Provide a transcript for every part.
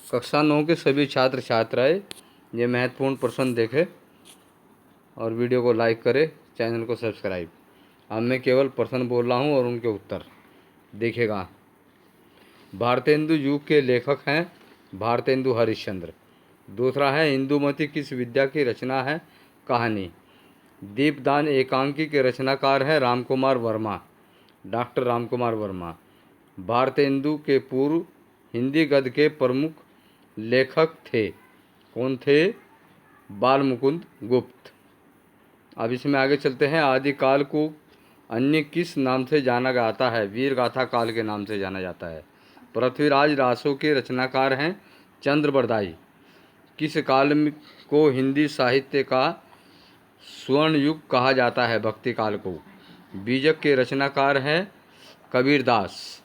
कक्षा 9 के सभी छात्र छात्राएं ये महत्वपूर्ण प्रश्न देखें और वीडियो को लाइक करें, चैनल को सब्सक्राइब। अब मैं केवल प्रश्न बोल रहा हूँ और उनके उत्तर देखिएगा। भारतेंदु युग के लेखक हैं भारतेंदु हरिश्चंद्र। दूसरा है इंदुमती किस विद्या की रचना है? कहानी। दीपदान एकांकी के रचनाकार हैं रामकुमार वर्मा, डॉक्टर रामकुमार वर्मा। भारतेंदु के पूर्व हिंदी गद्य के प्रमुख लेखक थे। कौन थे? बालमुकुंद गुप्त। अब इसमें आगे चलते हैं। आदिकाल को अन्य किस नाम से जाना जाता है? वीर गाथा काल के नाम से जाना जाता है। पृथ्वीराज रासो के रचनाकार हैं चंद्रबरदाई। किस काल को हिंदी साहित्य का स्वर्ण युग कहा जाता है? भक्ति काल को। बीजक के रचनाकार हैं कबीरदास।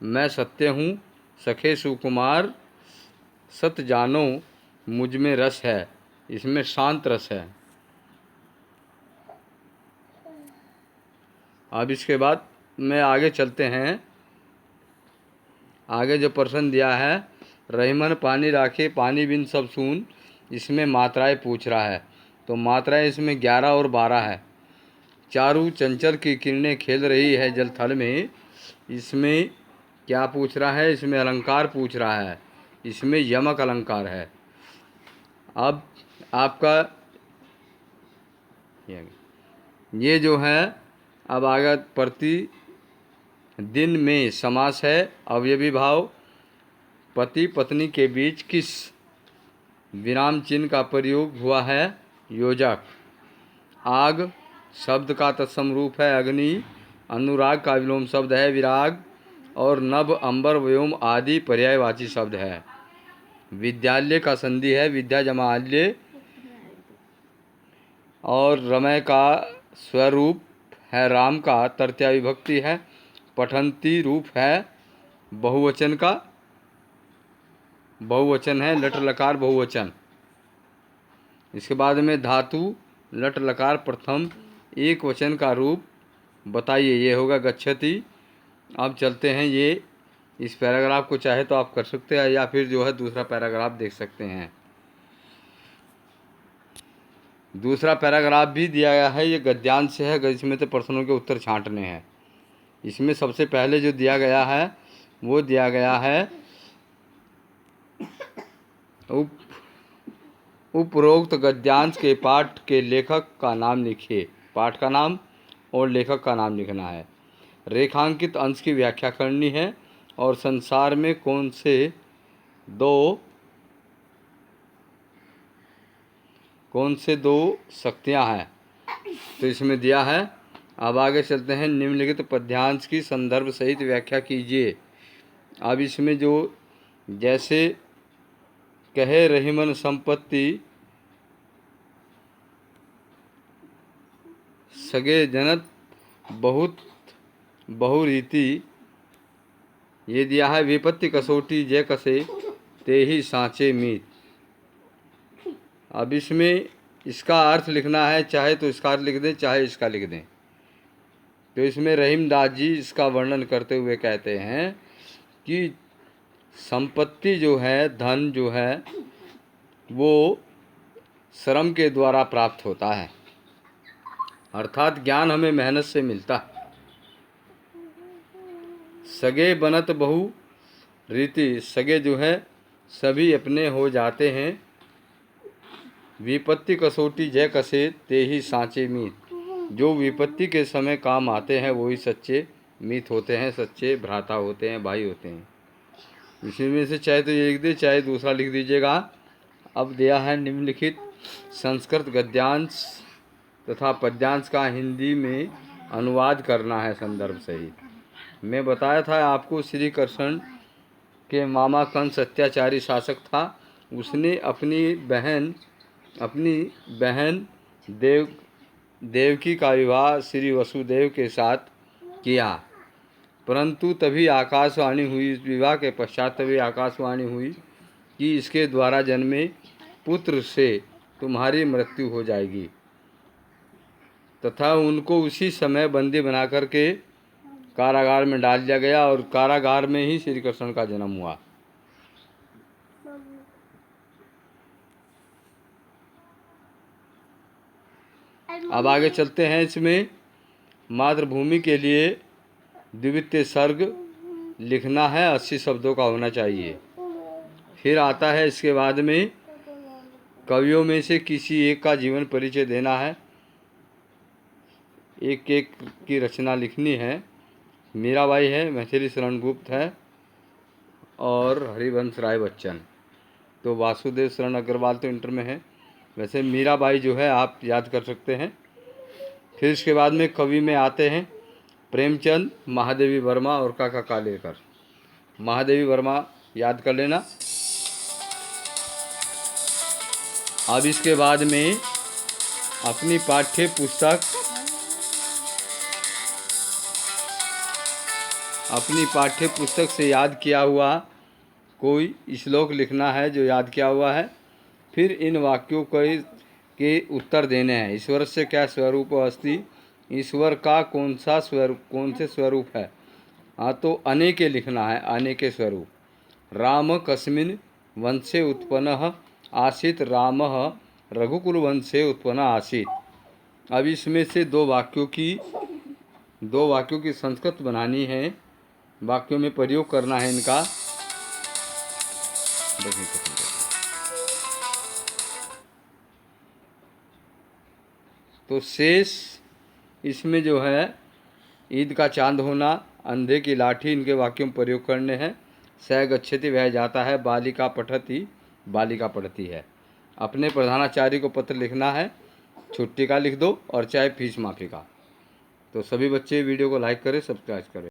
मैं सत्य हूँ सखे सुकुमार, सत जानो मुझ में रस है, इसमें शांत रस है। अब इसके बाद में आगे चलते हैं। आगे जो प्रश्न दिया है, रहीमन पानी राखे पानी बिन सब सून, इसमें मात्राएं पूछ रहा है। तो मात्राएं इसमें 11 और 12 है। चारू चंचल की किरणें खेल रही है जल थल में, इसमें क्या पूछ रहा है? इसमें अलंकार पूछ रहा है। इसमें यमक अलंकार है। अब आपका ये जो है, अब आगे प्रति दिन में समास है अवयवी भाव। पति पत्नी के बीच किस विराम चिन्ह का प्रयोग हुआ है? योजक। आग शब्द का तत्सम रूप है अग्नि। अनुराग का विलोम शब्द है विराग। और नभ अंबर व्योम आदि पर्यायवाची शब्द है। विद्यालय का संधि है विद्या जमा आल्य। और रमय का स्वरूप है राम का, तृतीया विभक्ति है। पठंती रूप है बहुवचन का, बहुवचन है लट लकार बहुवचन। इसके बाद में धातु लट लकार प्रथम एक वचन का रूप बताइए। ये होगा गच्छति। अब चलते हैं। ये इस पैराग्राफ को चाहे तो आप कर सकते हैं या फिर जो है दूसरा पैराग्राफ देख सकते हैं। दूसरा पैराग्राफ भी दिया गया है, ये गद्यांश से है, इसमें तो प्रश्नों के उत्तर छांटने हैं। इसमें सबसे पहले जो दिया गया है वो दिया गया है उपरोक्त गद्यांश के पाठ के लेखक का नाम लिखिए। पाठ का नाम और लेखक का नाम लिखना है। रेखांकित अंश की व्याख्या करनी है। और संसार में कौन से दो शक्तियाँ हैं? तो इसमें दिया है। अब आगे चलते हैं। निम्नलिखित पद्यांश की संदर्भ सहित व्याख्या कीजिए। अब इसमें जो जैसे कहे रहीमन संपत्ति सगे जनत बहुत बहुरीति, ये दिया है विपत्ति कसौटी जय कसे ते ही सांचे मीत। अब इसमें इसका अर्थ लिखना है, चाहे तो इसका अर्थ लिख दें चाहे इसका लिख दें। तो इसमें रहीमदास जी इसका वर्णन करते हुए कहते हैं कि संपत्ति जो है, धन जो है, वो श्रम के द्वारा प्राप्त होता है। अर्थात ज्ञान हमें मेहनत से मिलता है। सगे बनत बहु रीति, सगे जो है सभी अपने हो जाते हैं। विपत्ति कसौटी जय कसे ते ही सांचे मीत, जो विपत्ति के समय काम आते हैं वही सच्चे मीत होते हैं, सच्चे भ्राता होते हैं, भाई होते हैं। इसी में से चाहे तो ये लिख दे चाहे दूसरा लिख दीजिएगा। अब दिया है निम्नलिखित संस्कृत गद्यांश तथा पद्यांश का हिंदी में अनुवाद करना है संदर्भ सहित। मैं बताया था आपको श्री कृष्ण के मामा कंस अत्याचारी शासक था। उसने अपनी बहन देवकी का विवाह श्री वसुदेव के साथ किया। परंतु तभी आकाशवाणी हुई, विवाह के पश्चात तभी आकाशवाणी हुई कि इसके द्वारा जन्मे पुत्र से तुम्हारी मृत्यु हो जाएगी, तथा उनको उसी समय बंदी बना करके कारागार में डाल दिया गया और कारागार में ही श्री कृष्ण का जन्म हुआ। अब आगे चलते हैं। इसमें मातृभूमि के लिए द्वितीय सर्ग लिखना है, 80 शब्दों का होना चाहिए। फिर आता है इसके बाद में कवियों में से किसी एक का जीवन परिचय देना है, एक एक की रचना लिखनी है। मीराबाई है, मैथिली शरण गुप्त है और हरिवंश राय बच्चन। तो वासुदेव शरण अग्रवाल तो इंटर में है, वैसे मीराबाई जो है आप याद कर सकते हैं। फिर इसके बाद में कवि में आते हैं प्रेमचंद, महादेवी वर्मा और काका कालेकर। महादेवी वर्मा याद कर लेना। अब इसके बाद में अपनी पाठ्य पुस्तक से याद किया हुआ कोई श्लोक लिखना है जो याद किया हुआ है। फिर इन वाक्यों के उत्तर देने हैं। ईश्वर से क्या स्वरूप अस्ति, ईश्वर का कौन से स्वरूप है। हाँ, तो अनेके लिखना है, अनेके स्वरूप। राम कस्मिन् वंशे उत्पन्नः आसीत्, रामः रघुकुल वंशे उत्पन्न आसीत्। अब इसमें से दो वाक्यों की संस्कृत बनानी है, वाक्यों में प्रयोग करना है इनका। तो शेष इसमें जो है ईद का चांद होना, अंधे की लाठी, इनके वाक्यों में प्रयोग करने हैं। स गच्छति वह जाता है, बालिका पठति बालिका पढ़ती है। अपने प्रधानाचार्य को पत्र लिखना है, छुट्टी का लिख दो और चाहे फीस माफ़ी का। तो सभी बच्चे वीडियो को लाइक करें, सब्सक्राइब करें।